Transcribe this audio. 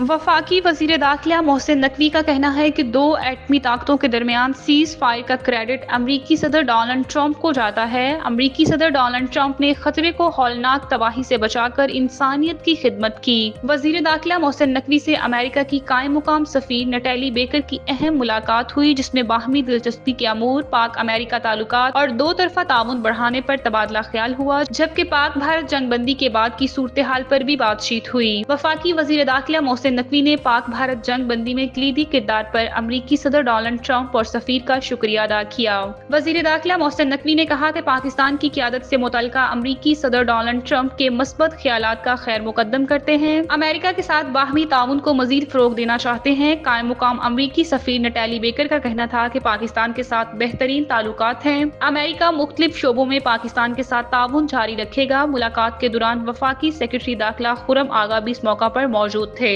वफाकी वज़ीर दाखिला मोहसिन नकवी का कहना है कि दो एटमी ताकतों के दरमियान सीज़ फायर का क्रेडिट अमरीकी सदर डोनाल्ड ट्रंप को जाता है। अमरीकी सदर डोनाल्ड ट्रंप ने खतरे को हौलनाक तबाही से बचाकर इंसानियत की खिदमत की। वज़ीर दाखिला मोहसिन नकवी से अमेरिका की कायम मुकाम सफ़ीर नटैली बेकर की अहम मुलाकात हुई, जिसमें बाहमी दिलचस्पी के अमूर, पाक अमेरिका ताल्लुकात और दो तरफा ताउन बढ़ाने पर तबादला ख्याल हुआ, जबकि पाक भारत जंगबंदी के बाद की सूरत हाल पर भी बातचीत हुई। वफाकी वज़ीर दाखिला मोहसिन नकवी ने पाक भारत जंग बंदी में कलीदी किरदार पर अमरीकी सदर डोनाल्ड ट्रंप और सफीर का शुक्रिया अदा किया। वज़ीर दाखिला मोहसिन नकवी ने कहा कि पाकिस्तान की क़यादत से मुतल्लिका अमरीकी सदर डोनाल्ड ट्रंप के मस्बत ख्यालात का खैर मुकद्दम करते हैं, अमेरिका के साथ बाहमी ताउन को मजीद फ़रोग़ देना चाहते हैं। कायम मुकाम अमरीकी सफीर नटैली बेकर का कहना था कि पाकिस्तान के साथ बेहतरीन ताल्लुकात हैं। अमेरिका मुख्तलिफ शोबों में पाकिस्तान के साथ ताउन जारी रखेगा। मुलाकात के दौरान वफाकी सेक्रेटरी दाखिला खुर्रम आगा भी इस मौका पर मौजूद थे।